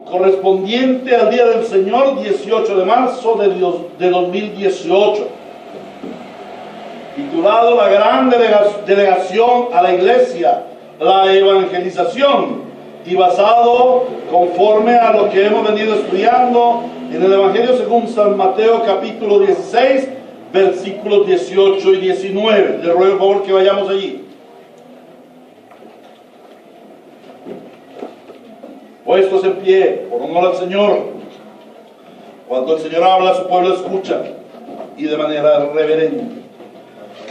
correspondiente al Día del Señor, 18 de marzo de 2018, titulado La Gran Delegación a la Iglesia, la Evangelización, y basado conforme a lo que hemos venido estudiando en el Evangelio según San Mateo capítulo 16, versículos 18 y 19. Les ruego por favor que vayamos allí. Puestos en pie, por honor al Señor. Cuando el Señor habla, su pueblo escucha, y de manera reverente.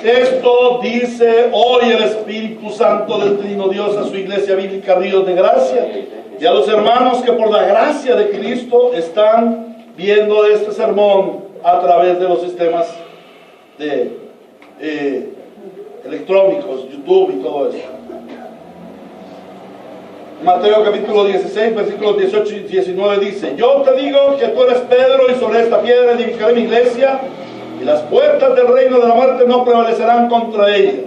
Esto dice hoy el Espíritu Santo del Trino Dios a su iglesia bíblica Ríos de Gracia, y a los hermanos que por la gracia de Cristo están viendo este sermón a través de los sistemas electrónicos, YouTube y todo eso. Mateo capítulo 16, versículos 18 y 19 dice: Yo te digo que tú eres Pedro, y sobre esta piedra edificaré mi iglesia, y las puertas del reino de la muerte no prevalecerán contra ella.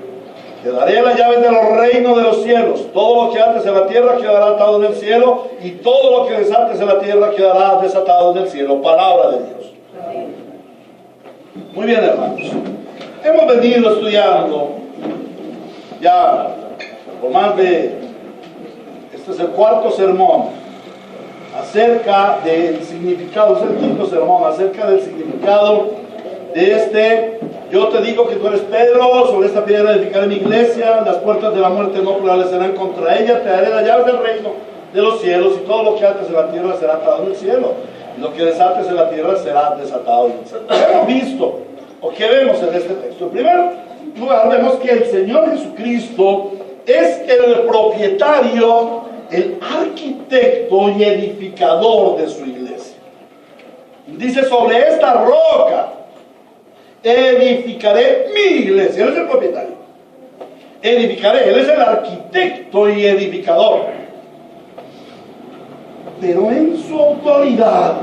Te daré las llaves de los reinos de los cielos. Todo lo que ates en la tierra quedará atado en el cielo, y todo lo que desates en la tierra quedará desatado en el cielo. Palabra de Dios. Muy bien, hermanos. Hemos venido estudiando ya por más de... Este es el cuarto sermón acerca del significado, es el quinto sermón acerca del significado de este: yo te digo que tú eres Pedro, sobre esta piedra edificaré mi iglesia, las puertas de la muerte no prevalecerán contra ella, te daré las llaves del reino de los cielos, y todo lo que ates en la tierra será atado en el cielo, y lo que desates en la tierra será desatado en el cielo. ¿Qué hemos visto o qué vemos en este texto? En primer lugar, vemos que el Señor Jesucristo es el propietario, el arquitecto y edificador de su iglesia. Dice: sobre esta roca edificaré mi iglesia. Él es el propietario. Edificaré. Él es el arquitecto y edificador. Pero en su autoridad,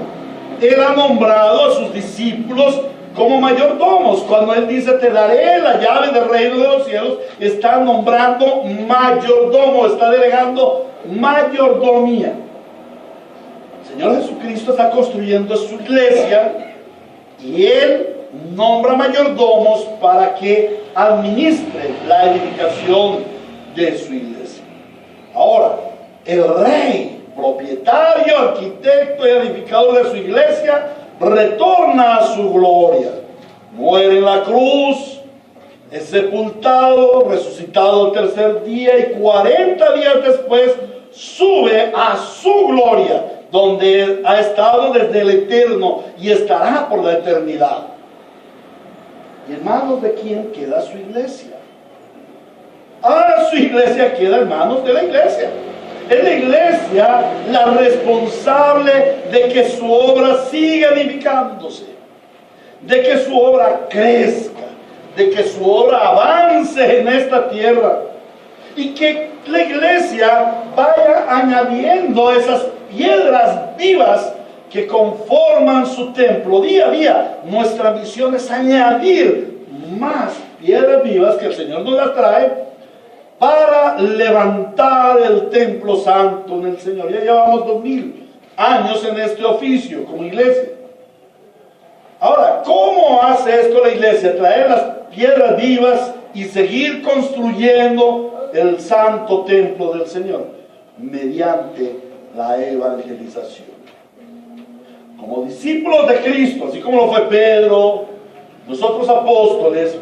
Él ha nombrado a sus discípulos como mayordomos. Cuando Él dice: te daré la llave del reino de los cielos, está nombrando mayordomo, está delegando mayordomía. El Señor Jesucristo está construyendo su iglesia, y Él nombra mayordomos para que administre la edificación de su iglesia. Ahora, el Rey, propietario, arquitecto y edificador de su iglesia, retorna a su gloria, muere en la cruz, es sepultado, resucitado el tercer día, y 40 días después sube a su gloria, donde ha estado desde el eterno y estará por la eternidad. ¿Y en manos de quién queda su iglesia? Su iglesia queda en manos de la iglesia. Es la iglesia la responsable de que su obra siga edificándose, de que su obra crezca, de que su obra avance en esta tierra, y que la iglesia vaya añadiendo esas piedras vivas que conforman su templo día a día. Nuestra misión es añadir más piedras vivas que el Señor nos las trae para levantar el templo santo en el Señor. Ya llevamos 2000 años en este oficio como iglesia. Ahora, ¿cómo hace esto la iglesia? Traer las piedras vivas y seguir construyendo el santo templo del Señor mediante la evangelización. Como discípulos de Cristo, así como lo fue Pedro, nosotros apóstoles,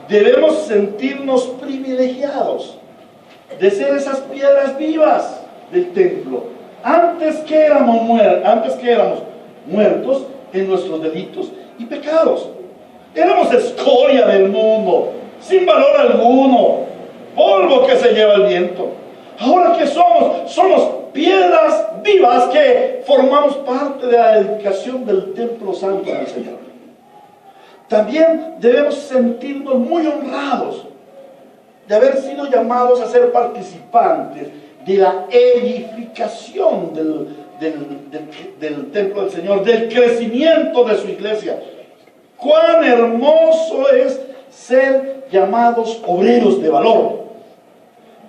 debemos sentirnos privilegiados de ser esas piedras vivas del templo. Antes que éramos muertos en nuestros delitos y pecados. Éramos escoria del mundo, sin valor alguno, polvo que se lleva el viento. Ahora que somos piedras vivas que formamos parte de la edificación del templo santo del Señor. También debemos sentirnos muy honrados de haber sido llamados a ser participantes de la edificación del templo del Señor, del crecimiento de su iglesia. Cuán hermoso es ser llamados obreros de valor.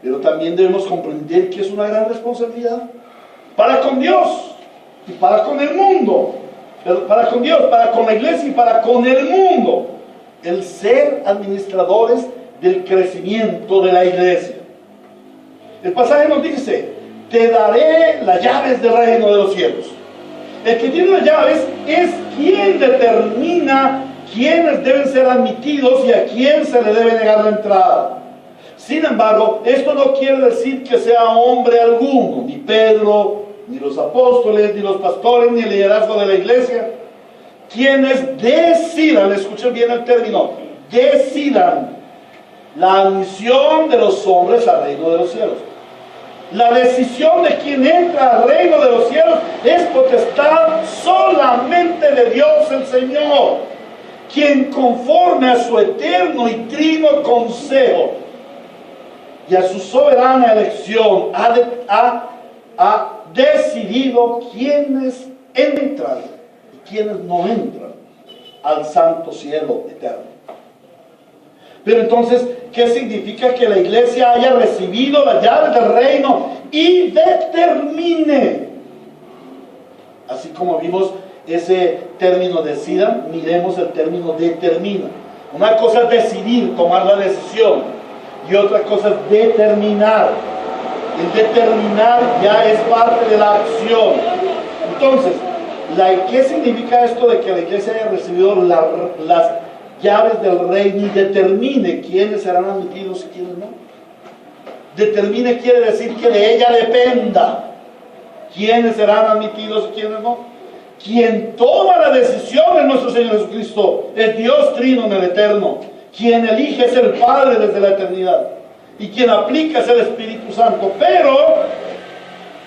Pero también debemos comprender que es una gran responsabilidad para con Dios. y para con el mundo, para con Dios, para con la iglesia y para con el mundo, el ser administradores del crecimiento de la iglesia. El pasaje nos dice: te daré las llaves del reino de los cielos. El que tiene las llaves es quien determina quiénes deben ser admitidos y a quién se le debe negar la entrada. Sin embargo, esto no quiere decir que sea hombre alguno, ni Pedro, ni los apóstoles, ni los pastores, ni el liderazgo de la iglesia, quienes decidan, escuchen bien el término, decidan la admisión de los hombres al reino de los cielos. La decisión de quien entra al reino de los cielos es potestad solamente de Dios el Señor, quien conforme a su eterno y trino consejo y a su soberana elección ha decidido quiénes entran y quiénes no entran al santo cielo eterno. Pero entonces, ¿qué significa que la iglesia haya recibido las llaves del reino y determine? Así como vimos ese término decidan, miremos el término determina. Una cosa es decidir, tomar la decisión, y otra cosa es determinar. El determinar ya es parte de la acción. Entonces, ¿qué significa esto de que la iglesia haya recibido las llaves del reino y determine quiénes serán admitidos y quiénes no? Determine quiere decir que de ella dependa quiénes serán admitidos y quiénes no. Quien toma la decisión es nuestro Señor Jesucristo, es Dios trino en el eterno. Quien elige es el Padre desde la eternidad, y quien aplica es el Espíritu Santo. Pero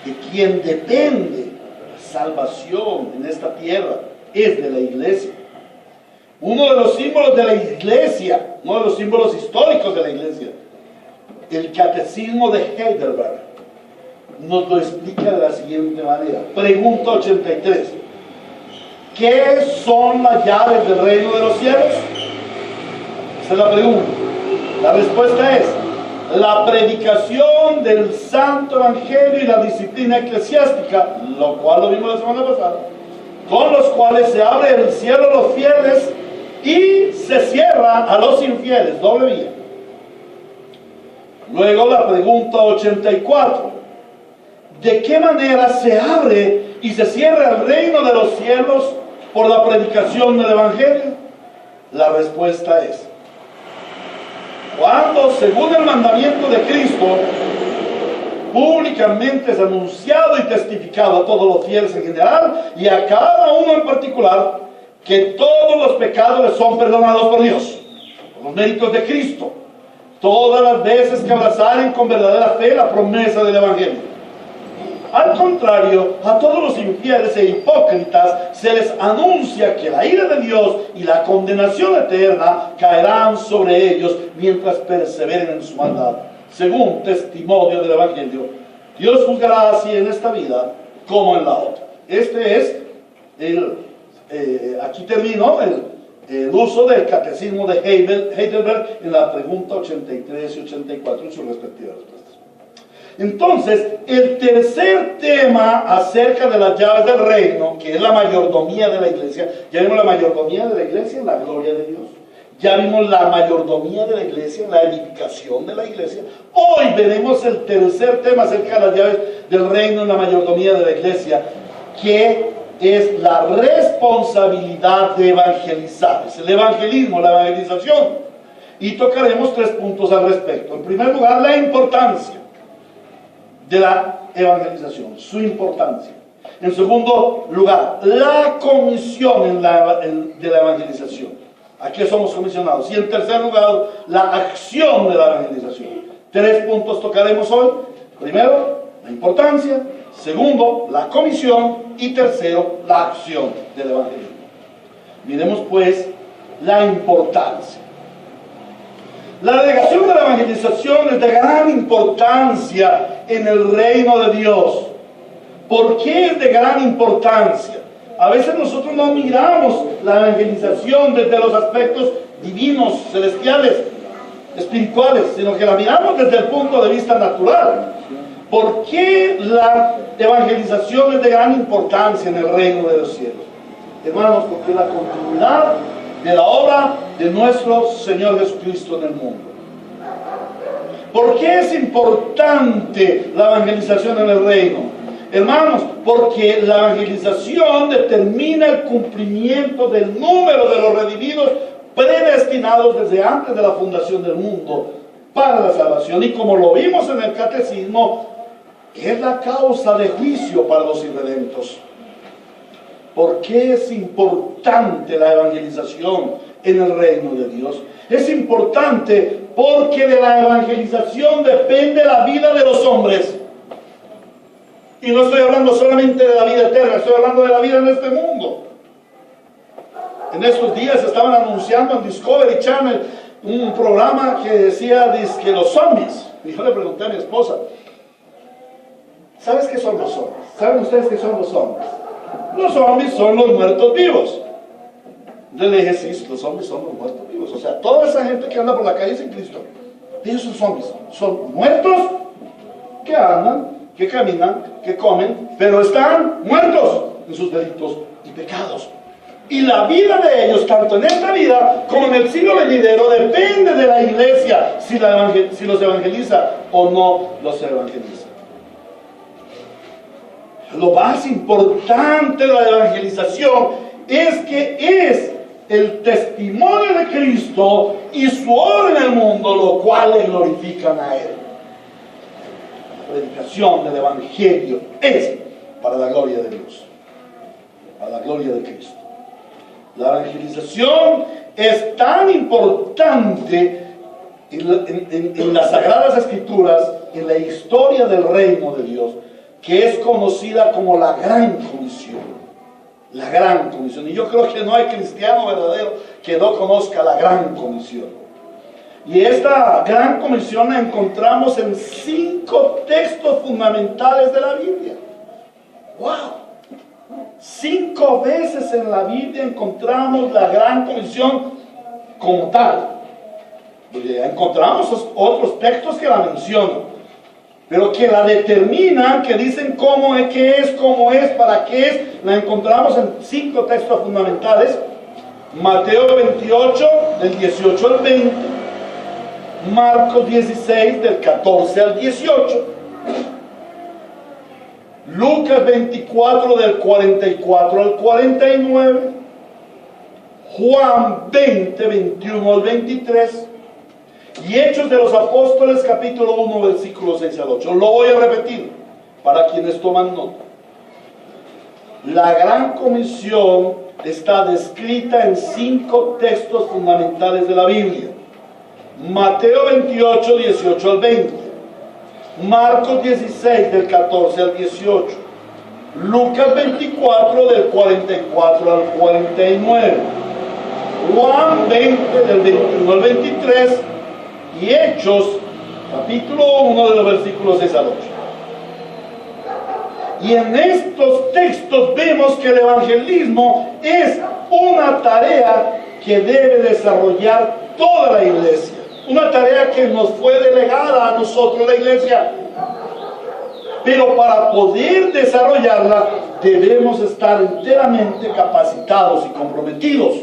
de quien depende la salvación en esta tierra es de la iglesia. Uno de los símbolos de la iglesia, uno de los símbolos históricos de la iglesia, el catecismo de Heidelberg, nos lo explica de la siguiente manera. Pregunta 83. ¿Qué son las llaves del reino de los cielos? Esa es la pregunta. La respuesta es: la predicación del santo evangelio y la disciplina eclesiástica, lo cual lo vimos la semana pasada, con los cuales se abre el cielo a los fieles y se cierra a los infieles, doble vía. Luego la pregunta 84: ¿de qué manera se abre y se cierra el reino de los cielos por la predicación del evangelio? La respuesta es: cuando, según el mandamiento de Cristo, públicamente es anunciado y testificado a todos los fieles en general y a cada uno en particular, que todos los pecados les son perdonados por Dios, por los méritos de Cristo, todas las veces que abrazaren con verdadera fe la promesa del evangelio. Al contrario, a todos los infieles e hipócritas se les anuncia que la ira de Dios y la condenación eterna caerán sobre ellos mientras perseveren en su maldad. Según testimonio del evangelio, Dios juzgará así en esta vida como en la otra. Este es aquí termino el uso del catecismo de Heidelberg en la pregunta 83 y 84 en sus respectivas respuestas. Entonces, el tercer tema acerca de las llaves del reino, que es la mayordomía de la iglesia, ya vimos la mayordomía de la iglesia en la gloria de Dios, ya vimos la mayordomía de la iglesia en la edificación de la iglesia. Hoy veremos el tercer tema acerca de las llaves del reino en la mayordomía de la iglesia, que es la responsabilidad de evangelizar. Es el evangelismo, la evangelización. Y tocaremos 3 puntos al respecto. En primer lugar, la importancia de la evangelización, su importancia. En segundo lugar, la comisión de la evangelización. ¿A qué somos comisionados? Y en tercer lugar, la acción de la evangelización. 3 puntos tocaremos hoy. Primero, la importancia. Segundo, la comisión. Y tercero, la acción del evangelismo. Miremos pues la importancia. La delegación de la evangelización es de gran importancia en el reino de Dios. ¿Por qué es de gran importancia? A veces nosotros no miramos la evangelización desde los aspectos divinos, celestiales, espirituales, sino que la miramos desde el punto de vista natural. ¿Por qué la evangelización es de gran importancia en el reino de los cielos? Hermanos, porque es la continuidad de la obra de nuestro Señor Jesucristo en el mundo. ¿Por qué es importante la evangelización en el reino? Hermanos, porque la evangelización determina el cumplimiento del número de los redimidos predestinados desde antes de la fundación del mundo para la salvación. Y como lo vimos en el catecismo, es la causa de juicio para los irredentos. ¿Por qué es importante la evangelización en el reino de Dios? Es importante porque de la evangelización depende la vida de los hombres. Y no estoy hablando solamente de la vida eterna, estoy hablando de la vida en este mundo. En estos días estaban anunciando en Discovery Channel un programa que decía que los zombies. Y yo le pregunté a mi esposa, ¿sabes qué son los zombies? ¿Saben ustedes qué son los zombies? Los zombies son los muertos vivos. Yo le dije, sí, los zombies son los muertos vivos. O sea, toda esa gente que anda por la calle sin Cristo, ellos son zombies. Son muertos que andan, que caminan, que comen, pero están muertos en sus delitos y pecados. Y la vida de ellos, tanto en esta vida como en el siglo venidero, depende de la iglesia si los evangeliza o no los evangeliza. Lo más importante de la evangelización es que es el testimonio de Cristo y su obra en el mundo, lo cual le glorifican a Él. La predicación del evangelio es para la gloria de Dios, para la gloria de Cristo. La evangelización es tan importante en las Sagradas Escrituras, en la historia del reino de Dios, que es conocida como la Gran Comisión. La Gran Comisión. Y yo creo que no hay cristiano verdadero que no conozca la Gran Comisión. Y esta Gran Comisión la encontramos en 5 textos fundamentales de la Biblia. ¡Wow! 5 veces en la Biblia encontramos la Gran Comisión como tal. Encontramos otros textos que la mencionan, pero que la determinan, que dicen cómo es, qué es, cómo es, para qué es. La encontramos en 5 textos fundamentales. Mateo 28, del 18 al 20. Marcos 16, del 14 al 18. Lucas 24, del 44 al 49. Juan 20, 21 al 23. Y Hechos de los Apóstoles, capítulo 1, versículos 6 al 8. Lo voy a repetir para quienes toman nota. La Gran Comisión está descrita en 5 textos fundamentales de la Biblia. Mateo 28, 18 al 20. Marcos 16, del 14 al 18. Lucas 24, del 44 al 49. Juan 20, del 21 al 23. Y Hechos, capítulo 1, de los versículos 6 al 8. Y en estos textos vemos que el evangelismo es una tarea que debe desarrollar toda la iglesia. Una tarea que nos fue delegada a nosotros, la iglesia. Pero para poder desarrollarla, debemos estar enteramente capacitados y comprometidos.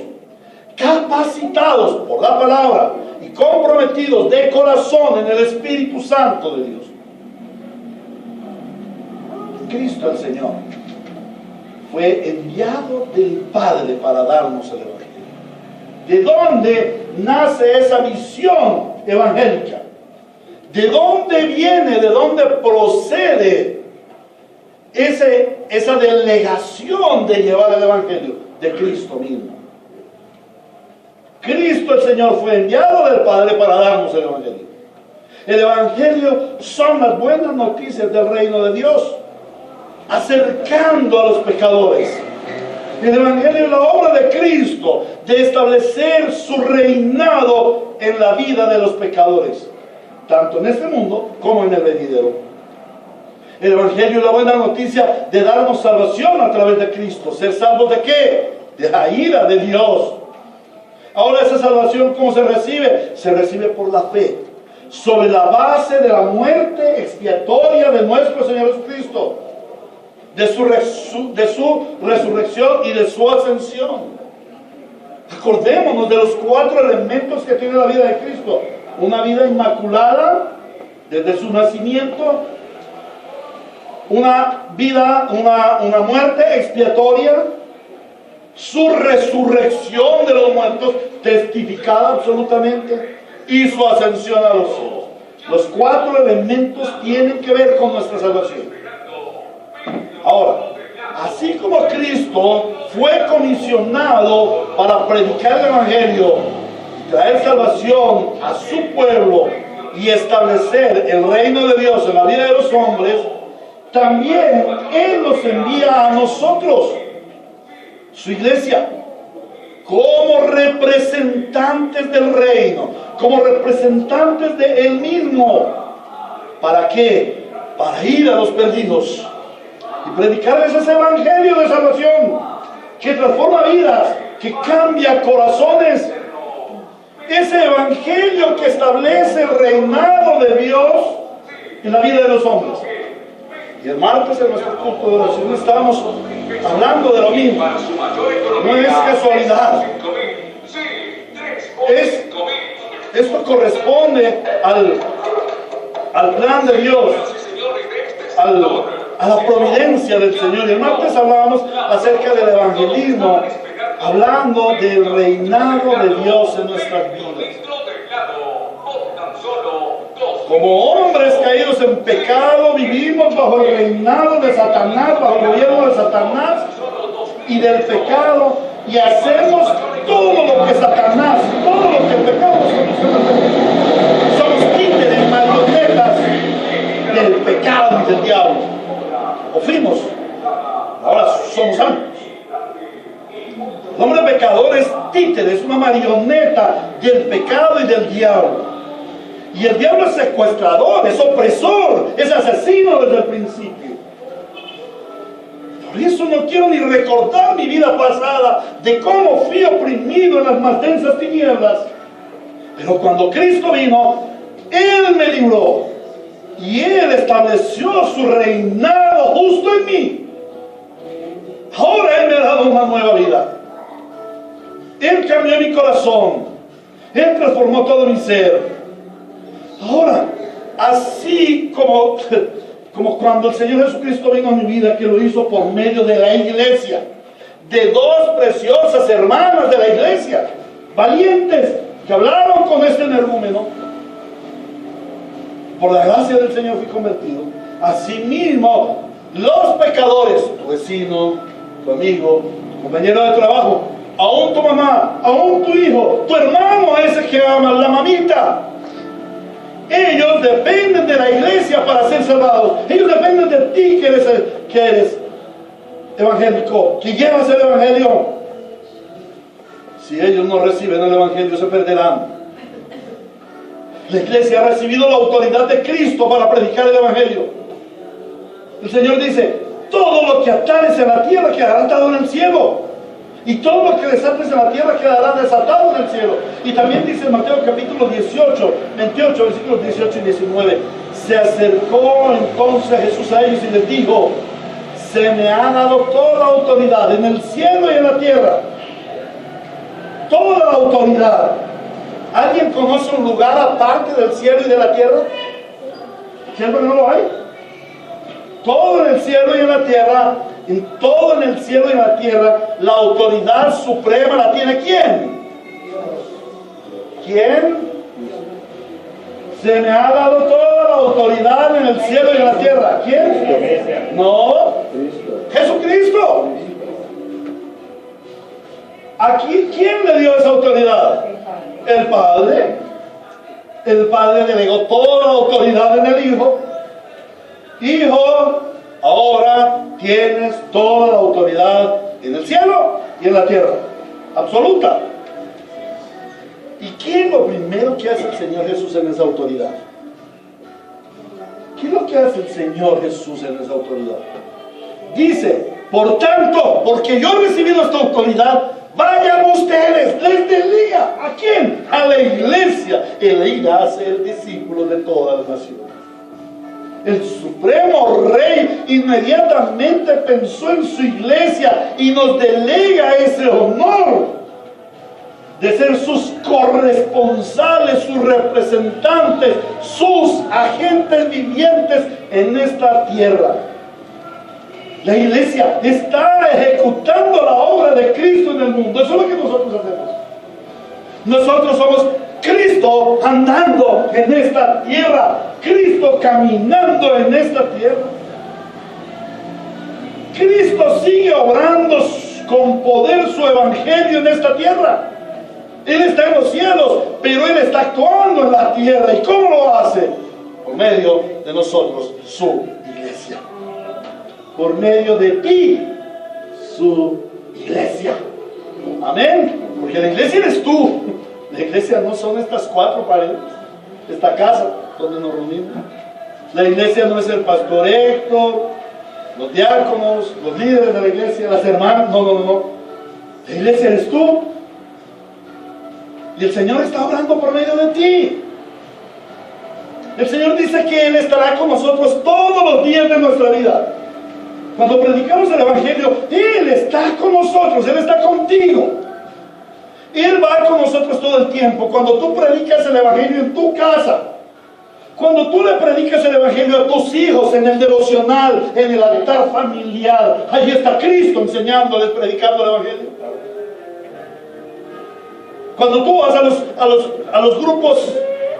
Capacitados por la palabra y comprometidos de corazón en el Espíritu Santo de Dios. Cristo el Señor fue enviado del Padre para darnos el Evangelio. ¿De dónde nace esa misión evangélica? ¿De dónde viene, de dónde procede esa delegación de llevar el Evangelio? De Cristo mismo. Cristo el Señor fue enviado del Padre para darnos el Evangelio. El Evangelio son las buenas noticias del reino de Dios, acercando a los pecadores. El Evangelio es la obra de Cristo de establecer su reinado en la vida de los pecadores, tanto en este mundo como en el venidero. El Evangelio es la buena noticia de darnos salvación a través de Cristo. ¿Ser salvos de qué? De la ira de Dios. Ahora, esa salvación, ¿cómo se recibe? Se recibe por la fe. sobre la base de la muerte expiatoria de nuestro Señor Jesucristo, de su resurrección y de su ascensión. Acordémonos de los 4 elementos que tiene la vida de Cristo: una vida inmaculada desde su nacimiento, una muerte expiatoria, su resurrección de los muertos, testificada absolutamente, y su ascensión a los cielos. Los 4 elementos tienen que ver con nuestra salvación. Ahora, así como Cristo fue comisionado para predicar el Evangelio, traer salvación a su pueblo y establecer el reino de Dios en la vida de los hombres, también Él nos envía a nosotros, su iglesia, como representantes del reino, como representantes de Él mismo. ¿Para qué? Para ir a los perdidos y predicarles ese evangelio de salvación que transforma vidas, que cambia corazones. Ese evangelio que establece el reinado de Dios en la vida de los hombres. Y el martes en nuestro culto de oración estábamos hablando de lo mismo. No es casualidad. Esto corresponde al plan de Dios, a la providencia del Señor. Y el martes hablábamos acerca del evangelismo, hablando del reinado de Dios en nuestras vidas. Como hombres caídos en pecado, vivimos bajo el reinado de Satanás, bajo el gobierno de Satanás y del pecado, y hacemos todo lo que Satanás, todo lo que el pecado somos títeres, marionetas del pecado y del diablo. O fuimos, ahora somos santos. El hombre pecador es títere, es una marioneta del pecado y del diablo. Y el diablo es secuestrador, es opresor, es asesino desde el principio. Por eso no quiero ni recordar mi vida pasada, de cómo fui oprimido en las más densas tinieblas. Pero cuando Cristo vino, Él me libró. Y Él estableció su reinado justo en mí. Ahora Él me ha dado una nueva vida. Él cambió mi corazón. Él transformó todo mi ser. Ahora, así como cuando el Señor Jesucristo vino a mi vida, que lo hizo por medio de la iglesia, de 2 preciosas hermanas de la iglesia, valientes, que hablaron con este energúmeno, por la gracia del Señor fui convertido. Asimismo, los pecadores, tu vecino, tu amigo, tu compañero de trabajo, aún tu mamá, aún tu hijo, tu hermano ese que ama, la mamita, ellos dependen de la iglesia para ser salvados. Ellos dependen de ti que eres evangélico, que llevas el evangelio. Si ellos no reciben el evangelio, se perderán. La iglesia ha recibido la autoridad de Cristo para predicar el evangelio. El Señor dice: todo lo que atares en la tierra quedará atado en el cielo, y todo lo que desates en la tierra quedará desatado en el cielo. Y también dice en Mateo capítulo 28, versículos 18 y 19: se acercó entonces Jesús a ellos y les dijo: se me ha dado toda la autoridad en el cielo y en la tierra. Toda la autoridad. ¿Alguien conoce un lugar aparte del cielo y de la tierra? ¿Siempre no lo hay? Todo en el cielo y en la tierra, en todo en el cielo y en la tierra, la autoridad suprema la tiene ¿quién? ¿Quién? Se me ha dado toda la autoridad en el cielo y en la tierra. ¿Quién? No, Jesucristo. Aquí, ¿quién le dio esa autoridad? El Padre. El Padre delegó toda la autoridad en el Hijo. Hijo, ahora tienes toda la autoridad en el cielo y en la tierra. Absoluta. ¿Y qué es lo primero que hace el Señor Jesús en esa autoridad? ¿Qué es lo que hace el Señor Jesús en esa autoridad? Dice: por tanto, porque yo he recibido esta autoridad, Vayan ustedes, les delega. ¿A quién? A la iglesia. Él irá a ser discípulo de todas las naciones. El supremo rey inmediatamente pensó en su iglesia y nos delega ese honor de ser sus corresponsales, sus representantes, sus agentes vivientes en esta tierra. La iglesia está ejecutando la obra de Cristo en el mundo. Eso es lo que nosotros hacemos. Nosotros somos Cristo andando en esta tierra, Cristo caminando en esta tierra. Cristo sigue obrando con poder su evangelio en esta tierra. Él está en los cielos, pero Él está actuando en la tierra. ¿Y cómo lo hace? Por medio de nosotros, su iglesia. Por medio de ti, su iglesia. Amén. Porque la iglesia eres tú. La iglesia no son estas 4 paredes, esta casa donde nos reunimos. La iglesia no es el pastor Héctor, los diáconos, los líderes de la iglesia, las hermanas. No. La iglesia eres tú. Y el Señor está obrando por medio de ti. El Señor dice que Él estará con nosotros todos los días de nuestra vida. Cuando predicamos el evangelio, Él está con nosotros, Él está contigo. Él va con nosotros todo el tiempo. Cuando tú predicas el evangelio en tu casa, cuando tú le predicas el evangelio a tus hijos en el devocional, en el altar familiar, ahí está Cristo enseñándoles, predicando el evangelio. Cuando tú vas a los grupos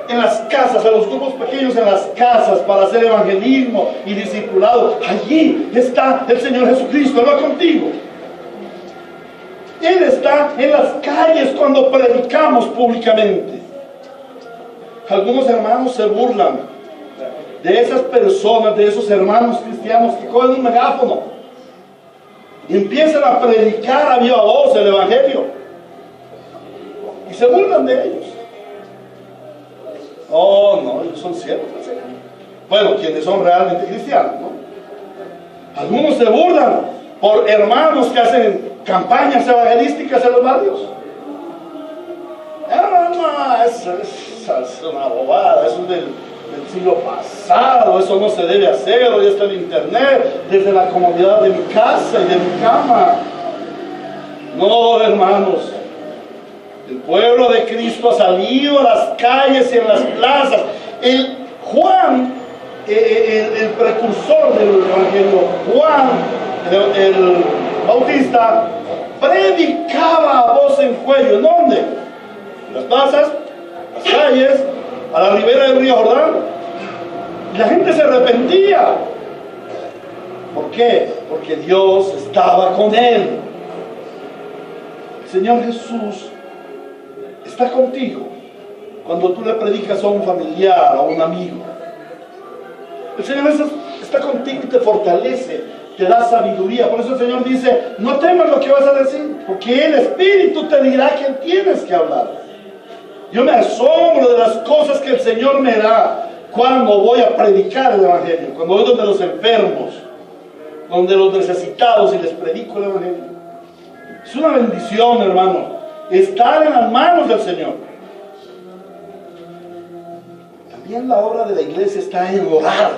en las casas, a los grupos pequeños en las casas para hacer evangelismo y discipulado, allí está el Señor Jesucristo, Él va contigo. Él está en las calles cuando predicamos públicamente. Algunos hermanos se burlan de esas personas, de esos hermanos cristianos que cogen un megáfono y empiezan a predicar a viva voz el evangelio y se burlan de ellos. Oh, no, ellos son siervos del Señor. Bueno, quienes son realmente cristianos, ¿no? Algunos se burlan por hermanos que hacen campañas evangelísticas en los barrios. No, eso es una bobada, eso es del siglo pasado, eso no se debe hacer, hoy está el internet, desde la comodidad de mi casa y de mi cama. No, hermanos, el pueblo de Cristo ha salido a las calles y en las plazas. Juan, el precursor del evangelio, Juan, el Bautista, predicaba a voz en cuello. ¿En dónde? En las plazas, las calles, a la ribera del río Jordán. Y la gente se arrepentía. ¿Por qué? Porque Dios estaba con él. El Señor Jesús está contigo cuando tú le predicas a un familiar, a un amigo. El Señor Jesús está contigo y te fortalece, te da sabiduría. Por eso el Señor dice, no temas lo que vas a decir, porque el Espíritu te dirá que tienes que hablar. Yo me asombro de las cosas que el Señor me da cuando voy a predicar el evangelio, cuando voy donde los enfermos, donde los necesitados y les predico el evangelio. Es una bendición, hermano, estar en las manos del Señor. También la obra de la iglesia está en orar,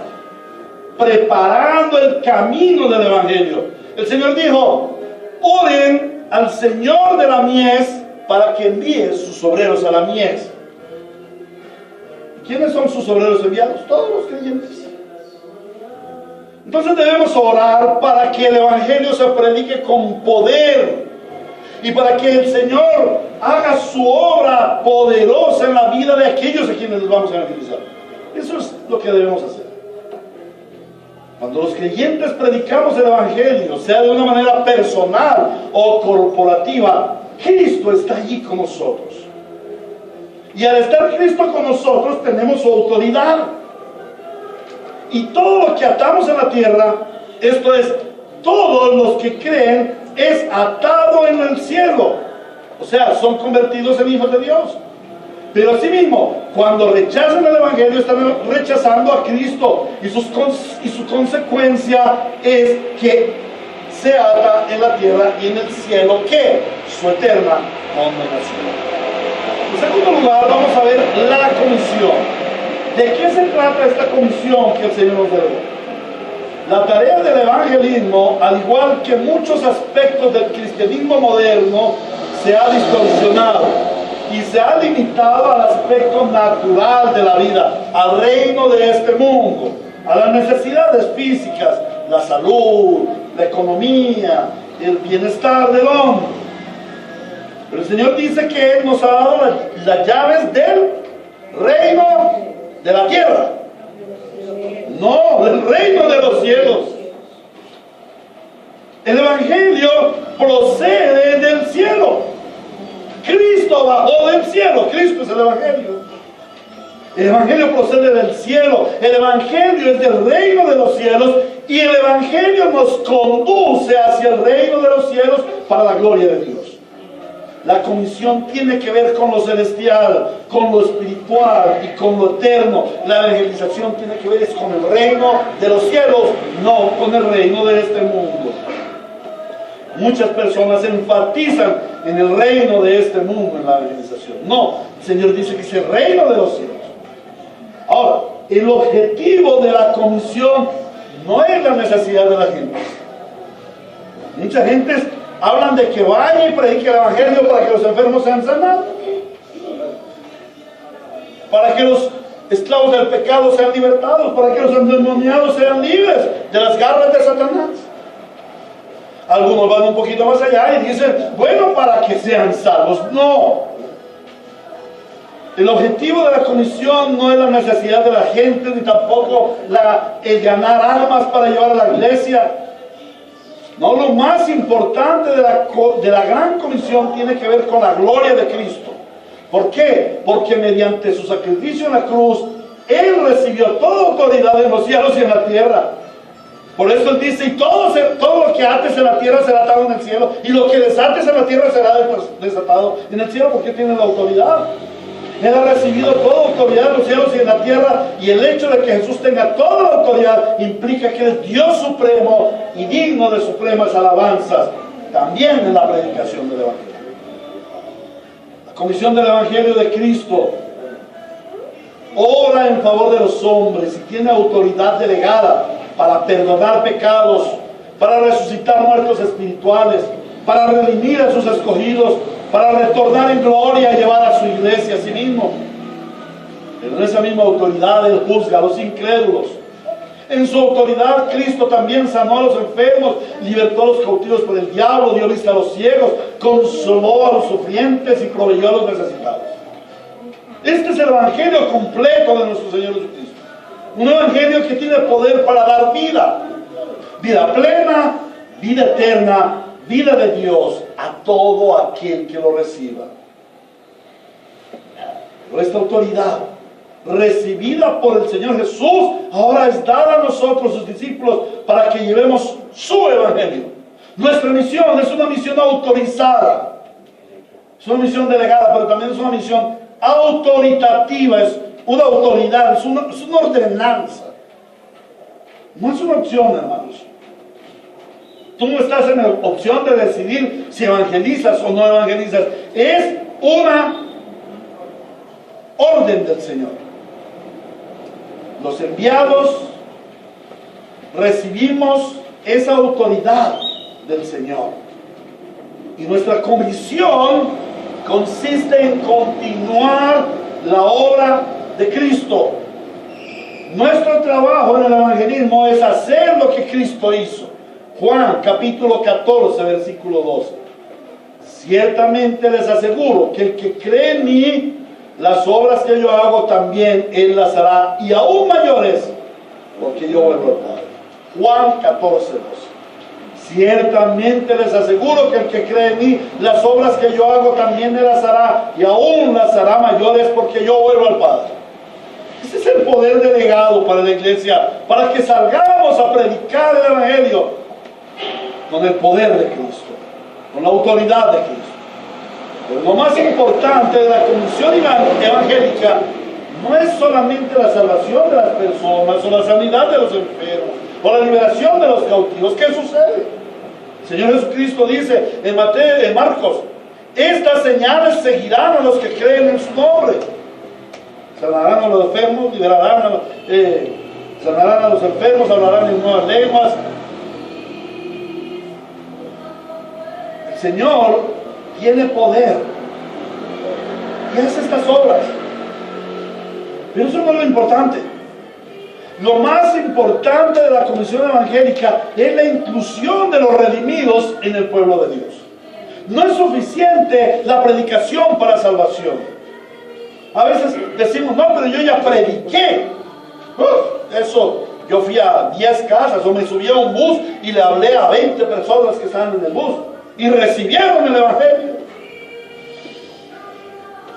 preparando el camino del evangelio. El Señor dijo, oren al Señor de la mies para que envíe sus obreros a la mies. ¿Quiénes son sus obreros enviados? Todos los creyentes. Entonces debemos orar para que el evangelio se predique con poder y para que el Señor haga su obra poderosa en la vida de aquellos a quienes les vamos a evangelizar. Eso es lo que debemos hacer. Cuando los creyentes predicamos el evangelio, sea de una manera personal o corporativa, Cristo está allí con nosotros. Y al estar Cristo con nosotros, tenemos su autoridad. Y todo lo que atamos en la tierra, esto es, todos los que creen, es atado en el cielo. O sea, son convertidos en hijos de Dios. Pero asimismo, cuando rechazan el evangelio, están rechazando a Cristo. Y su consecuencia es que se ata en la tierra y en el cielo, ¿qué? Su eterna condenación. En segundo lugar, vamos a ver la comisión. ¿De qué se trata esta comisión que el Señor nos delegó? La tarea del evangelismo, al igual que muchos aspectos del cristianismo moderno, se ha distorsionado y se ha limitado al aspecto natural de la vida, al reino de este mundo, a las necesidades físicas, la salud, la economía, el bienestar del hombre. Pero el Señor dice que Él nos ha dado las llaves del reino de la tierra, no, del reino de los cielos. El evangelio procede del cielo. Cristo bajó del cielo. Cristo es el evangelio. El evangelio procede del cielo. El evangelio es del reino de los cielos y el evangelio nos conduce hacia el reino de los cielos para la gloria de Dios. La comisión tiene que ver con lo celestial, con lo espiritual y con lo eterno. La evangelización tiene que ver con el reino de los cielos, no con el reino de este mundo. Muchas personas enfatizan en el reino de este mundo en la evangelización. No, el Señor dice que es el reino de los cielos. Ahora, el objetivo de la comisión no es la necesidad de la gente. Mucha gente hablan de que vaya y predique el evangelio para que los enfermos sean sanados, para que los esclavos del pecado sean libertados, para que los endemoniados sean libres de las garras de Satanás. Algunos van un poquito más allá y dicen, bueno, para que sean salvos. No. El objetivo de la comisión no es la necesidad de la gente, ni tampoco el ganar almas para llevar a la iglesia. No, lo más importante de la gran comisión tiene que ver con la gloria de Cristo. ¿Por qué? Porque mediante su sacrificio en la cruz, Él recibió toda autoridad en los cielos y en la tierra. Por eso Él dice, y todo lo que ates en la tierra será atado en el cielo, y lo que desates en la tierra será desatado en el cielo, porque tiene la autoridad. Él ha recibido toda autoridad en los cielos y en la tierra, y el hecho de que Jesús tenga toda la autoridad implica que es Dios supremo y digno de supremas alabanzas, también en la predicación del evangelio. La comisión del evangelio de Cristo ora en favor de los hombres y tiene autoridad delegada para perdonar pecados, para resucitar muertos espirituales, para redimir a sus escogidos, para retornar en gloria y llevar a su iglesia a sí mismo. Pero en esa misma autoridad Él juzga a los incrédulos. En su autoridad Cristo también sanó a los enfermos, libertó a los cautivos por el diablo, dio vista a los ciegos, consoló a los sufrientes y proveyó a los necesitados. Este es el evangelio completo de nuestro Señor Jesucristo. Un evangelio que tiene poder para dar vida, vida plena, vida eterna, vida de Dios a todo aquel que lo reciba. Pero esta autoridad recibida por el Señor Jesús ahora es dada a nosotros, sus discípulos, para que llevemos su evangelio. Nuestra misión es una misión autorizada, es una misión delegada, pero también es una misión autoritativa, es una autoridad, es una ordenanza. No es una opción, hermanos. Tú no estás en la opción de decidir si evangelizas o no evangelizas. Es una orden del Señor. Los enviados recibimos esa autoridad del Señor. Y nuestra comisión consiste en continuar la obra de Cristo. Nuestro trabajo en el evangelismo es hacer lo que Cristo hizo. Juan capítulo 14, versículo 12. Ciertamente les aseguro que el que cree en mí, las obras que yo hago también Él las hará, y aún mayores, porque yo vuelvo al Padre. Juan 14, 12. Ciertamente les aseguro que el que cree en mí, las obras que yo hago también Él las hará, y aún las hará mayores, porque yo vuelvo al Padre. Ese es el poder delegado para la iglesia, para que salgamos a predicar el evangelio con el poder de Cristo, con la autoridad de Cristo. Pero lo más importante de la comisión evangélica no es solamente la salvación de las personas, o la sanidad de los enfermos, o la liberación de los cautivos. ¿Qué sucede? Señor Jesucristo dice en Marcos: estas señales seguirán a los que creen en su nombre. Sanarán a los enfermos, sanarán a los enfermos, hablarán en nuevas lenguas. El Señor tiene poder y hace estas obras. Pero eso no es lo importante. Lo más importante de la comisión evangélica es la inclusión de los redimidos en el pueblo de Dios. No es suficiente la predicación para salvación. A veces decimos: no, pero yo ya prediqué. Eso, yo fui a 10 casas o me subí a un bus y le hablé a 20 personas que estaban en el bus y recibieron el evangelio.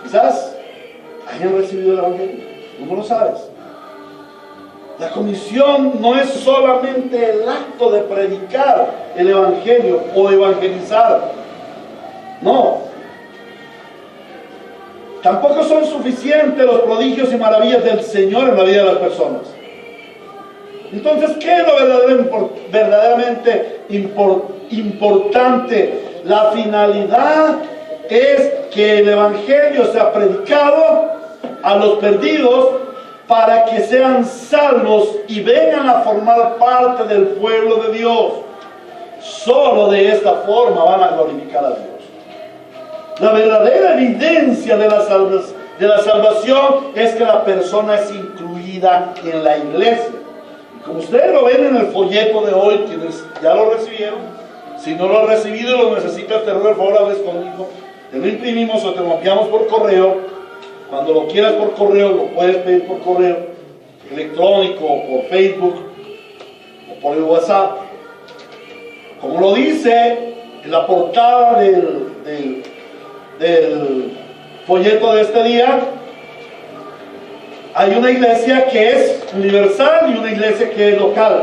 Quizás hayan recibido el evangelio, ¿cómo lo sabes? La comisión no es solamente el acto de predicar el evangelio o evangelizar. No. Tampoco son suficientes los prodigios y maravillas del Señor en la vida de las personas. Entonces, ¿qué es lo verdaderamente importante? La finalidad es que el evangelio sea predicado a los perdidos para que sean salvos y vengan a formar parte del pueblo de Dios. Solo de esta forma van a glorificar a Dios. La verdadera evidencia de la salvación es que la persona es incluida en la iglesia. Y como ustedes lo ven en el folleto de hoy, quienes ya lo recibieron, si no lo has recibido y lo necesitas, te ruego el favor, hables conmigo. Te lo imprimimos o te lo enviamos por correo. Cuando lo quieras por correo, lo puedes pedir por correo electrónico, o por Facebook, o por el WhatsApp. Como lo dice en la portada del folleto de este día, hay una iglesia que es universal y una iglesia que es local.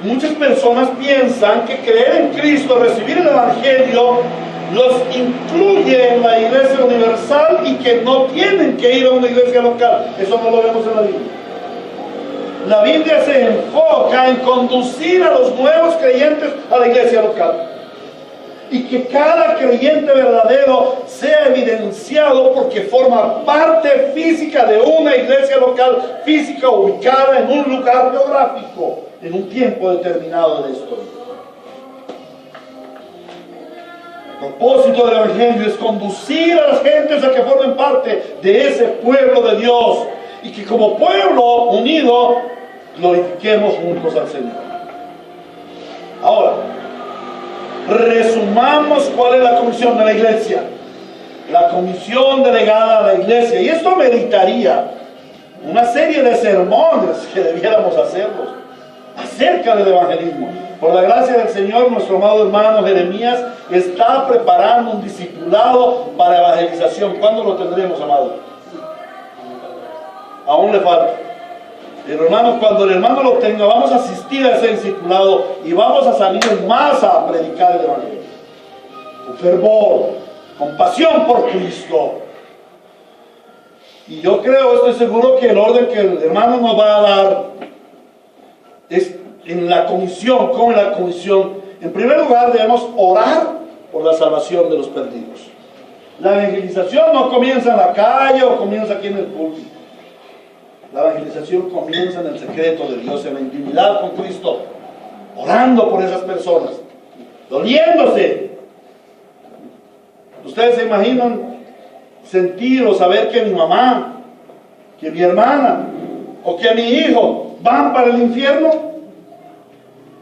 Muchas personas piensan que creer en Cristo, recibir el evangelio, los incluye en la iglesia universal y que no tienen que ir a una iglesia local. Eso no lo vemos en la Biblia. La Biblia se enfoca en conducir a los nuevos creyentes a la iglesia local. Y que cada creyente verdadero sea evidenciado porque forma parte física de una iglesia local física ubicada en un lugar geográfico, en un tiempo determinado de la historia. El propósito del evangelio es conducir a las gentes a que formen parte de ese pueblo de Dios y que como pueblo unido glorifiquemos juntos al Señor. Ahora, resumamos cuál es la comisión de la iglesia. La comisión delegada a la iglesia, y esto meritaría una serie de sermones que debiéramos hacerlos acerca del evangelismo. Por la gracia del Señor, nuestro amado hermano Jeremías está preparando un discipulado para evangelización. ¿Cuándo lo tendremos, amado? Aún le falta. Pero hermanos, cuando el hermano lo tenga, vamos a asistir a ese discipulado y vamos a salir en masa a predicar el evangelio. Con fervor, con pasión por Cristo. Y yo creo, estoy seguro que el orden que el hermano nos va a dar es en la comisión. ¿Cómo en la comisión? En primer lugar, debemos orar por la salvación de los perdidos. La evangelización no comienza en la calle o comienza aquí en el púlpito. La evangelización comienza en el secreto de Dios, en la intimidad con Cristo, orando por esas personas, doliéndose. Ustedes se imaginan sentir o saber que mi mamá, que mi hermana o que mi hijo van para el infierno.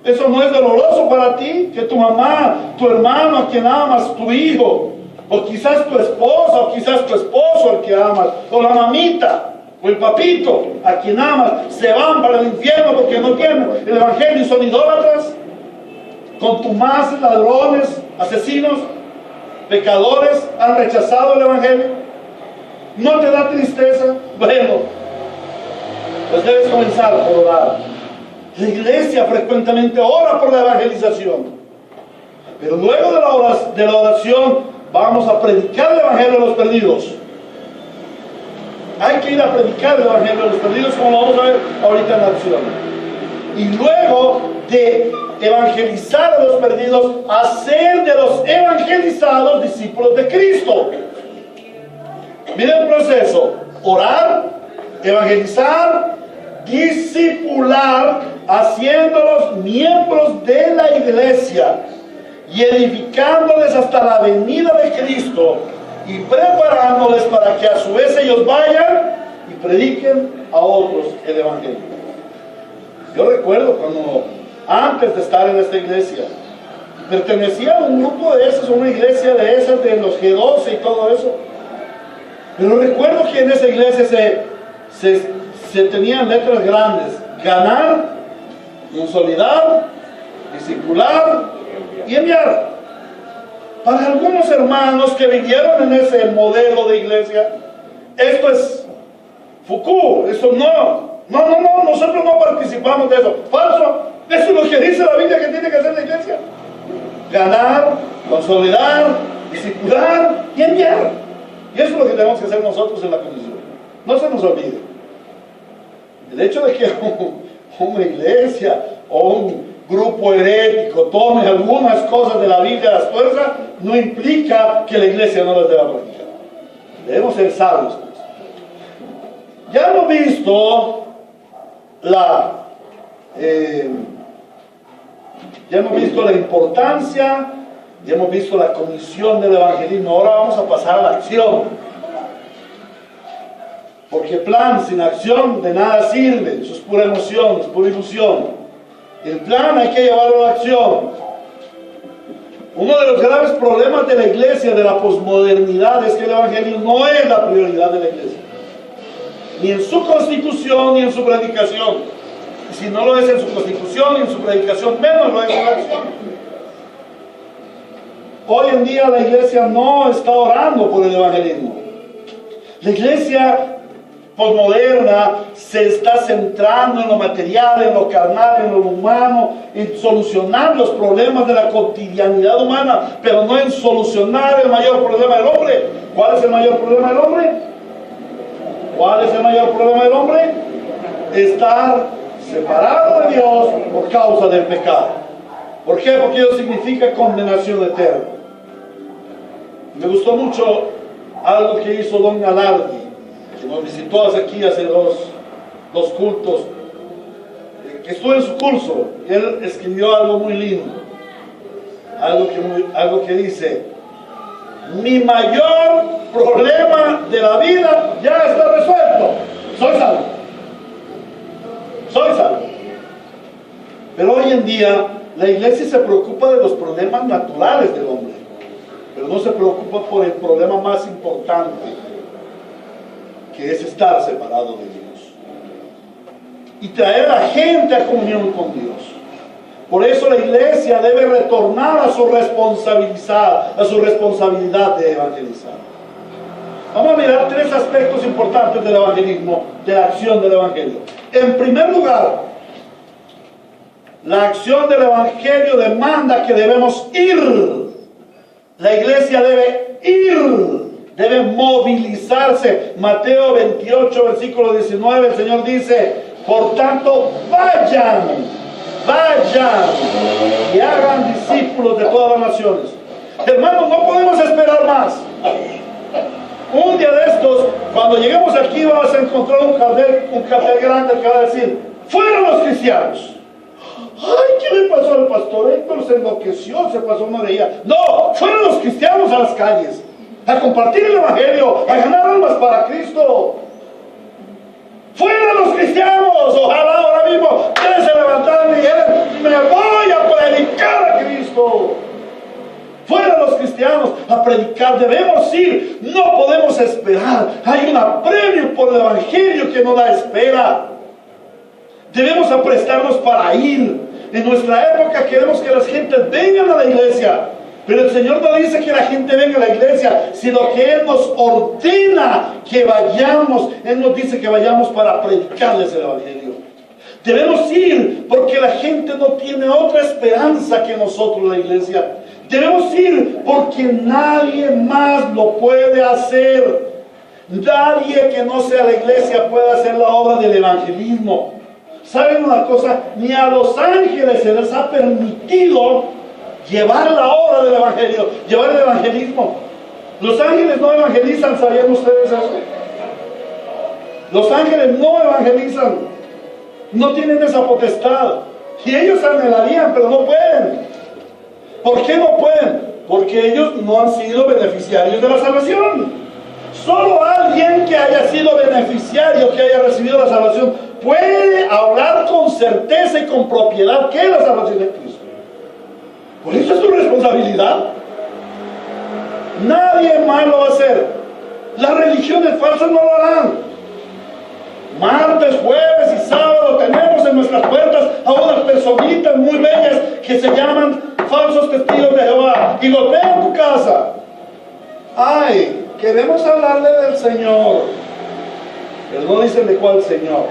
Eso no es doloroso para ti, que tu mamá, tu hermano, a quien amas, tu hijo, o quizás tu esposa, o quizás tu esposo al que amas, o la mamita, o el papito a quien amas, se van para el infierno porque no tienen el evangelio y son idólatras, contumaces, ladrones, asesinos, pecadores, han rechazado el evangelio. ¿No te da tristeza? Bueno, pues debes comenzar por orar. La iglesia frecuentemente ora por la evangelización, pero luego de la oración vamos a predicar el evangelio a los perdidos. Hay que ir a predicar el evangelio a los perdidos, como lo vamos a ver ahorita en la acción. Y luego de evangelizar a los perdidos, hacer de los evangelizados discípulos de Cristo. Miren el proceso: orar, evangelizar, discipular, haciéndolos miembros de la iglesia y edificándoles hasta la venida de Cristo y preparándoles para que a su vez ellos vayan y prediquen a otros el evangelio. Yo recuerdo cuando, antes de estar en esta iglesia, pertenecía a un grupo de esas, una iglesia de esas, de los G12 y todo eso. Pero recuerdo que en esa iglesia se tenían letras grandes: ganar, consolidar, discipular y enviar. Para algunos hermanos que vivieron en ese modelo de iglesia, esto es Foucault, esto no, nosotros no participamos de eso. Falso, eso es lo que dice la Biblia que tiene que hacer la iglesia: ganar, consolidar, discipular y enviar. Y eso es lo que tenemos que hacer nosotros en la comisión. No se nos olvide. El hecho de que una iglesia o un grupo herético tome algunas cosas de la Biblia a las fuerzas no implica que la iglesia no las deba practicar. Debemos ser sabios. Ya hemos visto la importancia, ya hemos visto la comisión del evangelismo. Ahora vamos a pasar a la acción, porque plan sin acción de nada sirve. Eso es pura emoción, es pura ilusión. El plan hay que llevarlo a la acción. Uno de los graves problemas de la iglesia, de la posmodernidad, es que el evangelio no es la prioridad de la iglesia, ni en su constitución ni en su predicación. Y si no lo es en su constitución ni en su predicación, menos lo es en la acción. Hoy en día la iglesia no está orando por el evangelismo. La iglesia posmoderna se está centrando en lo material, en lo carnal, en lo humano, en solucionar los problemas de la cotidianidad humana, pero no en solucionar el mayor problema del hombre. ¿Cuál es el mayor problema del hombre? ¿Cuál es el mayor problema del hombre? Estar separado de Dios por causa del pecado. ¿Por qué? Porque eso significa condenación eterna. Me gustó mucho algo que hizo don Galardi, que nos visitó aquí hace dos cultos, que estuvo en su curso. Él escribió algo muy lindo, algo que dice: mi mayor problema de la vida ya está resuelto, soy salvo. Soy salvo. Pero hoy en día la iglesia se preocupa de los problemas naturales del hombre, pero no se preocupa por el problema más importante, que es estar separado de Dios y traer a la gente a comunión con Dios. Por eso la iglesia debe retornar a su responsabilidad de evangelizar. Vamos a mirar tres aspectos importantes del evangelismo, de la acción del evangelio. En primer lugar, la acción del evangelio demanda que debemos ir. La iglesia debe ir, debe movilizarse. Mateo 28, versículo 19, el Señor dice: por tanto, vayan y hagan discípulos de todas las naciones. Hermanos, no podemos esperar más. Un día de estos, cuando lleguemos aquí, vamos a encontrar un cartel grande que va a decir: fueron los cristianos. Ay, ¿qué le pasó al pastor Héctor? Se enloqueció, se pasó una de ellas. No, fueron los cristianos a las calles a compartir el evangelio, a ganar almas para Cristo. Fueron los cristianos. Ojalá ahora mismo ustedes se levantaran y dijeran: me voy a predicar a Cristo. Fueron los cristianos a predicar. Debemos ir, no podemos esperar. Hay un apremio por el evangelio que no da espera. Debemos aprestarnos para ir. En nuestra época queremos que las gentes vengan a la iglesia, pero el Señor no dice que la gente venga a la iglesia, sino que Él nos ordena que vayamos. Él nos dice que vayamos para predicarles el evangelio. Debemos ir porque la gente no tiene otra esperanza que nosotros, la iglesia. Debemos ir porque nadie más lo puede hacer. Nadie que no sea la iglesia puede hacer la obra del evangelismo. ¿Saben una cosa? Ni a los ángeles se les ha permitido llevar la obra del evangelio, llevar el evangelismo. Los ángeles no evangelizan, ¿sabían ustedes eso? Los ángeles no evangelizan, no tienen esa potestad. Y ellos anhelarían, pero no pueden. ¿Por qué no pueden? Porque ellos no han sido beneficiarios de la salvación. Solo alguien que haya sido beneficiario, que haya recibido la salvación, puede hablar con certeza y con propiedad que es la salvación de Cristo. Por eso es su responsabilidad. Nadie más lo va a hacer. Las religiones falsas no lo harán. Martes, jueves y sábado tenemos en nuestras puertas a unas personitas muy bellas que se llaman falsos testigos de Jehová y golpean tu casa. Ay, queremos hablarle del Señor, pero no dicen de cuál Señor.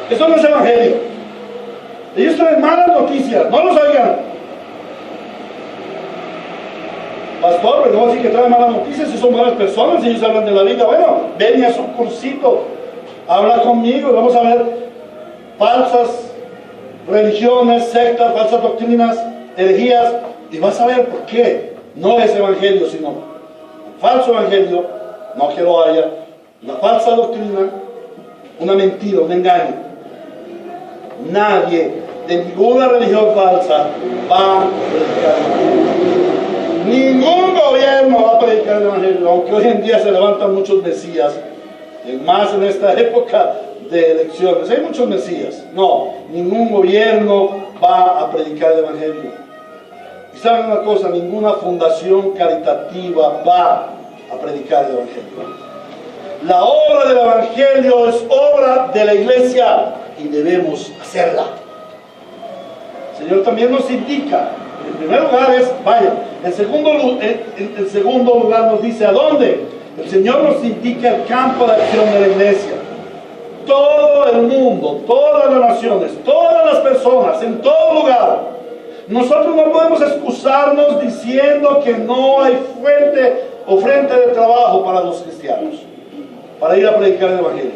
Eso no es evangelio. Ellos traen malas noticias, no los oigan. Pastor, pero no así que traen malas noticias, si son buenas personas, si ellos hablan de la vida. Bueno, ven a su cursito, habla conmigo, vamos a ver falsas religiones, sectas, falsas doctrinas, herejías, y vas a ver por qué no es evangelio, sino falso evangelio, no que lo haya, una falsa doctrina, una mentira, un engaño. Nadie de ninguna religión falsa va a predicar el evangelio. Ningún gobierno va a predicar el evangelio, aunque hoy en día se levantan muchos mesías, y más en esta época de elecciones, hay muchos mesías. No, ningún gobierno va a predicar el evangelio. Y saben una cosa, ninguna fundación caritativa va a predicar el evangelio. La obra del evangelio es obra de la iglesia y debemos hacerla. El Señor también nos indica, en primer lugar es, vaya, en segundo lugar nos dice a dónde. El Señor nos indica el campo de acción de la iglesia. Todo el mundo, todas las naciones, todas las personas, en todo lugar. Nosotros no podemos excusarnos diciendo que no hay fuente o frente de trabajo para los cristianos, para ir a predicar el evangelio.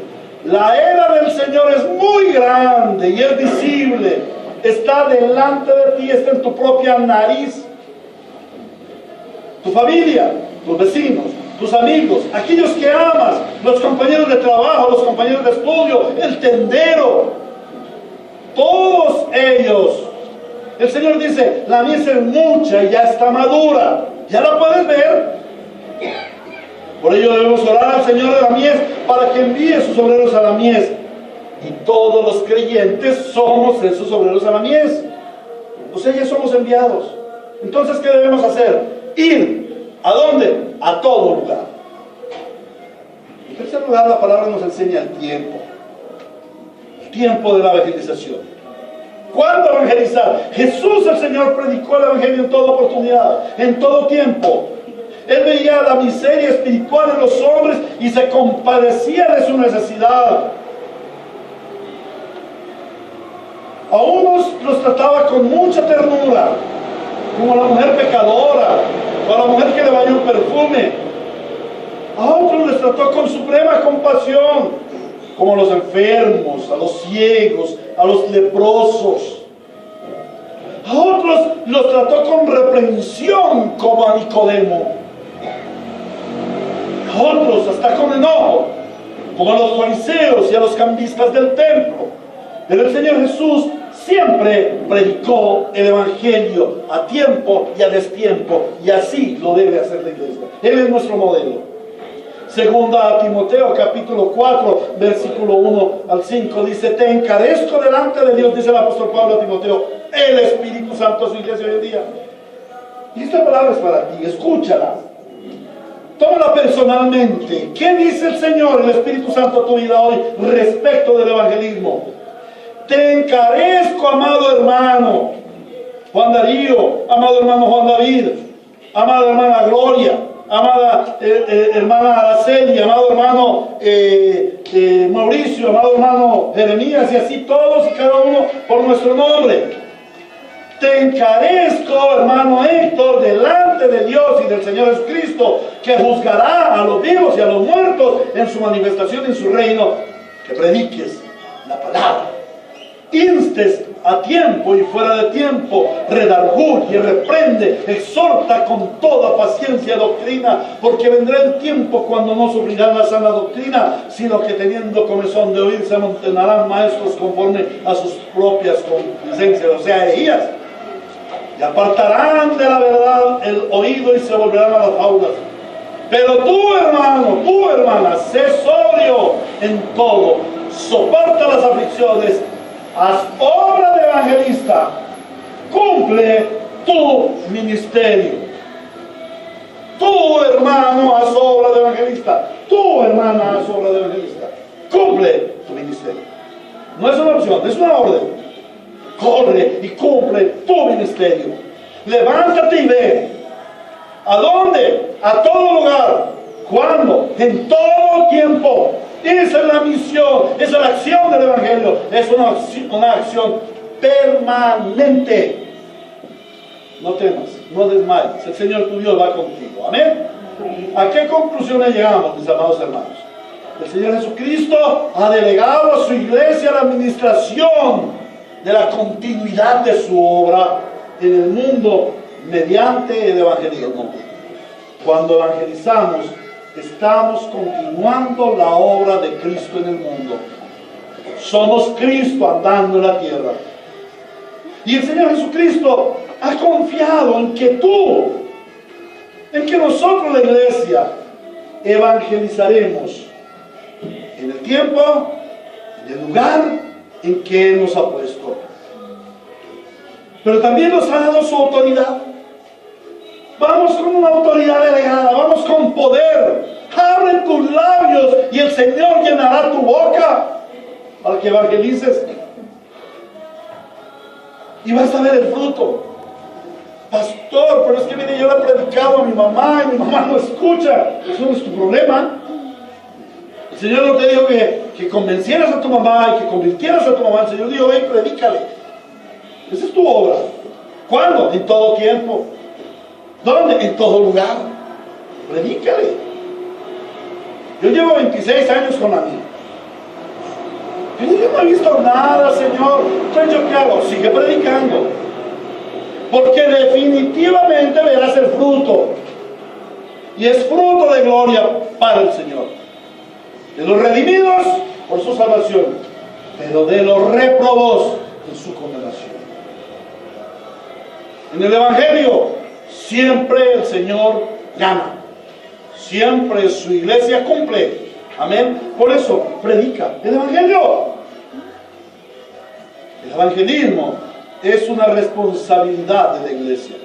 La era del Señor es muy grande y es visible. Está delante de ti, está en tu propia nariz. Tu familia, tus vecinos, tus amigos, aquellos que amas, los compañeros de trabajo, los compañeros de estudio, el tendero, todos ellos. El Señor dice, la mies es mucha y ya está madura. ¿Ya la puedes ver? Por ello debemos orar al Señor de la mies para que envíe sus obreros a la mies. Y todos los creyentes somos esos obreros a la mies. O sea, ya somos enviados. Entonces, ¿qué debemos hacer? Ir. ¿A dónde? A todo lugar. En tercer lugar, la palabra nos enseña el tiempo. El tiempo de la evangelización. ¿Cuándo evangelizar? Jesús el Señor predicó el evangelio en toda oportunidad, en todo tiempo. Él veía la miseria espiritual de los hombres y se compadecía de su necesidad. A unos los trataba con mucha ternura, como a la mujer pecadora, o a la mujer que le bañó un perfume. A otros les trató con suprema compasión, como a los enfermos, a los ciegos, a los leprosos. A otros los trató con reprensión, como a Nicodemo. A otros hasta con enojo, como a los fariseos y a los cambistas del templo. Pero el Señor Jesús siempre predicó el evangelio a tiempo y a destiempo, y así lo debe hacer la iglesia. Él es nuestro modelo. Segunda a Timoteo capítulo 4 versículo 1 al 5 dice: te encarezco delante de Dios, dice el apóstol Pablo a Timoteo, el Espíritu Santo a su iglesia hoy en día. Y esta palabra es para ti, escúchala, tómala personalmente. ¿Qué dice el Señor, el Espíritu Santo a tu vida hoy respecto del evangelismo? Te encarezco, amado hermano Juan Darío, amado hermano Juan David, amada hermana Gloria, amada hermana Araceli, amado hermano Mauricio, amado hermano Jeremías, y así todos y cada uno por nuestro nombre. Te encarezco, hermano Héctor, delante de Dios y del Señor Jesucristo, que juzgará a los vivos y a los muertos en su manifestación en su reino, que prediques la palabra. Instes a tiempo y fuera de tiempo, redarguye, reprende, exhorta con toda paciencia y doctrina, porque vendrá el tiempo cuando no sufrirán la sana doctrina, sino que teniendo comezón de oír se amontonarán maestros conforme a sus propias concupiscencias, o sea, herejías, y apartarán de la verdad el oído y se volverán a las fábulas. Pero tú, hermano, tú, hermana, sé sobrio en todo, soporta las aflicciones, haz obra de evangelista, cumple tu ministerio. Tú, hermano, haz obra de evangelista. Tú, hermana, haz obra de evangelista. Cumple tu ministerio. No es una opción, es una orden. Corre y cumple tu ministerio. Levántate y ve. ¿A dónde? A todo lugar. ¿Cuándo? En todo tiempo. Esa es la misión, esa es la acción del Evangelio. Es una acción permanente. No temas, no desmayes. El Señor tu Dios va contigo. Amén. ¿A qué conclusiones llegamos, mis amados hermanos? El Señor Jesucristo ha delegado a su iglesia la administración de la continuidad de su obra en el mundo mediante el evangelismo. Cuando evangelizamos, estamos continuando la obra de Cristo en el mundo. Somos Cristo andando en la tierra. Y el Señor Jesucristo ha confiado en que nosotros, la iglesia, evangelizaremos en el tiempo, en el lugar en que Él nos ha puesto. Pero también nos ha dado su autoridad. Vamos con una autoridad delegada, vamos con poder. Abre tus labios y el Señor llenará tu boca para que evangelices. Y vas a ver el fruto. Pastor, pero es que mire, yo le he predicado a mi mamá y mi mamá no escucha. Eso no es tu problema. El Señor no te dijo que convencieras a tu mamá y que convirtieras a tu mamá. El Señor dijo, ven, predícale. Esa es tu obra. ¿Cuándo? En todo tiempo. ¿Dónde? En todo lugar. Predícale. Yo llevo 26 años con la mía. Pero yo no he visto nada, Señor. Entonces, ¿yo qué hago? Sigue predicando. Porque definitivamente verás el fruto. Y es fruto de gloria para el Señor. De los redimidos por su salvación, pero de los réprobos en su condenación. En el Evangelio siempre el Señor gana. Siempre su iglesia cumple. Amén. Por eso predica el Evangelio. El evangelismo es una responsabilidad de la iglesia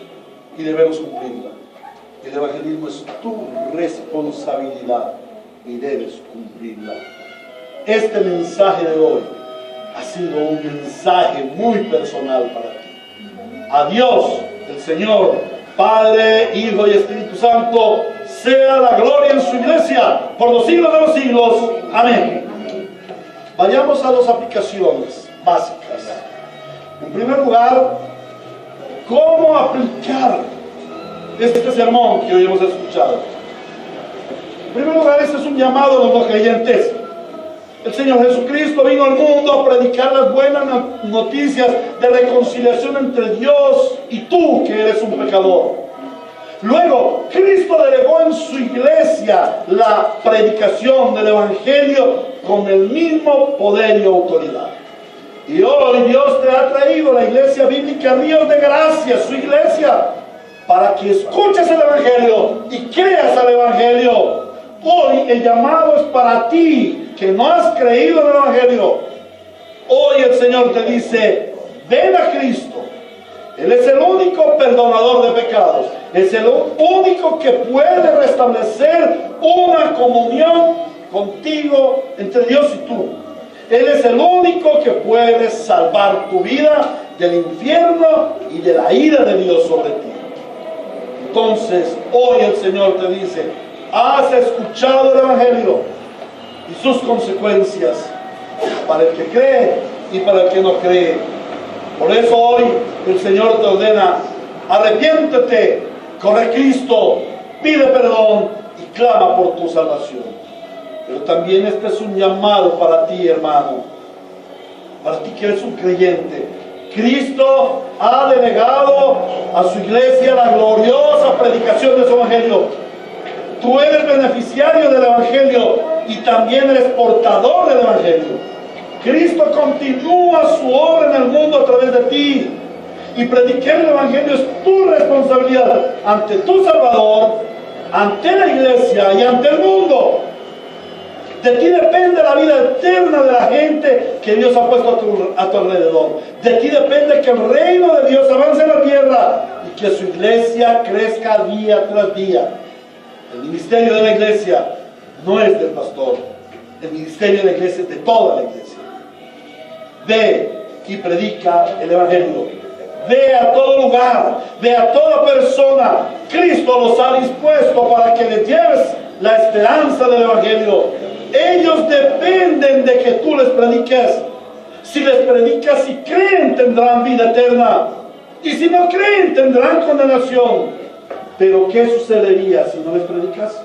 y debemos cumplirla. El evangelismo es tu responsabilidad y debes cumplirla. Este mensaje de hoy ha sido un mensaje muy personal para ti. A Dios, el Señor, Padre, Hijo y Espíritu Santo, sea la gloria en su iglesia por los siglos de los siglos. Amén. Vayamos a las aplicaciones básicas. En primer lugar, ¿cómo aplicar este sermón que hoy hemos escuchado? En primer lugar, este es un llamado a los no creyentes. El Señor Jesucristo vino al mundo a predicar las buenas noticias de reconciliación entre Dios y tú, que eres un pecador. Luego, Cristo delegó en su iglesia la predicación del Evangelio con el mismo poder y autoridad. Y hoy Dios te ha traído la iglesia bíblica Ríos de Gracia, su iglesia, para que escuches el Evangelio y creas al Evangelio. Hoy el llamado es para ti, que no has creído en el Evangelio. Hoy el Señor te dice, ven a Cristo. Él es el único perdonador de pecados. Es el único que puede restablecer una comunión contigo, entre Dios y tú. Él es el único que puede salvar tu vida del infierno y de la ira de Dios sobre ti. Entonces, hoy el Señor te dice, has escuchado el Evangelio y sus consecuencias para el que cree y para el que no cree. Por eso hoy el Señor te ordena, arrepiéntete, corre a Cristo, pide perdón y clama por tu salvación. Pero también este es un llamado para ti, hermano. para ti que eres un creyente. Cristo ha delegado a su iglesia la gloriosa predicación de su evangelio. Tú eres beneficiario del evangelio y también eres portador del evangelio. Cristo continúa su obra en el mundo a través de ti. Y predicar el evangelio es tu responsabilidad ante tu Salvador, ante la iglesia y ante el mundo. De ti depende la vida eterna de la gente que Dios ha puesto a tu alrededor. De ti depende que el reino de Dios avance en la tierra y que su iglesia crezca día tras día. El ministerio de la iglesia no es del pastor. El ministerio de la iglesia es de toda la iglesia. Ve y predica el evangelio. Ve a todo lugar, ve a toda persona. Cristo los ha dispuesto para que les lleves la esperanza del evangelio. Ellos dependen de que tú les prediques. Si les predicas y creen, tendrán vida eterna. Y si no creen, tendrán condenación. Pero ¿qué sucedería si no les predicas?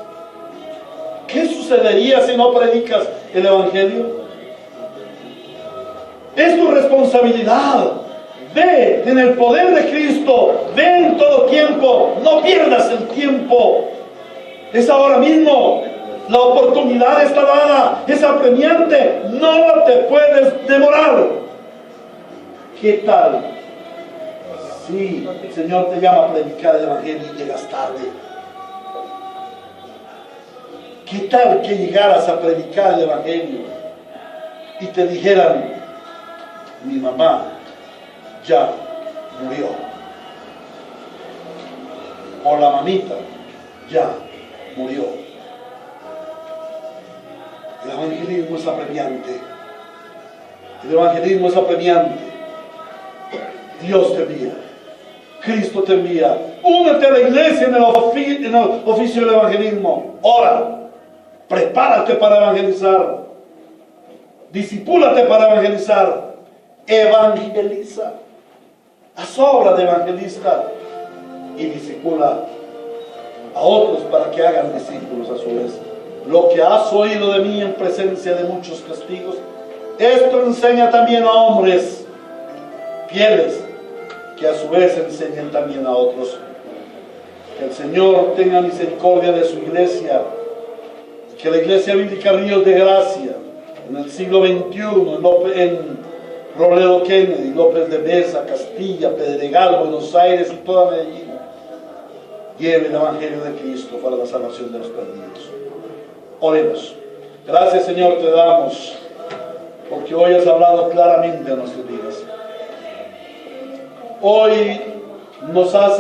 ¿Qué sucedería si no predicas el evangelio? Es tu responsabilidad. Ve en el poder de Cristo. Ve en todo tiempo. No pierdas el tiempo. Es ahora mismo. La oportunidad está dada. Es apremiante. No te puedes demorar. ¿Qué tal si el Señor te llama a predicar el evangelio y llegas tarde? ¿Qué tal que llegaras a predicar el evangelio y te dijeran: mi mamá ya murió, o la mamita ya murió? El evangelismo es apremiante. El evangelismo es apremiante. Dios te envía. Cristo te envía. Únete a la iglesia en el oficio del evangelismo. Ora. Prepárate para evangelizar. Discipúlate para evangelizar. Evangeliza. Haz obra de evangelista y discipula a otros para que hagan discípulos a su vez. Lo que has oído de mí en presencia de muchos testigos, esto enseña también a hombres fieles, que a su vez enseñen también a otros. Que el Señor tenga misericordia de su iglesia, que la Iglesia Bíblica Ríos de Gracia, en el siglo XXI, en Robledo Kennedy, López de Besa, Castilla, Pedregal, Buenos Aires y toda Medellín, lleve el Evangelio de Cristo para la salvación de los perdidos. Oremos. Gracias, Señor, te damos, porque hoy has hablado claramente a nuestras vidas. Hoy nos has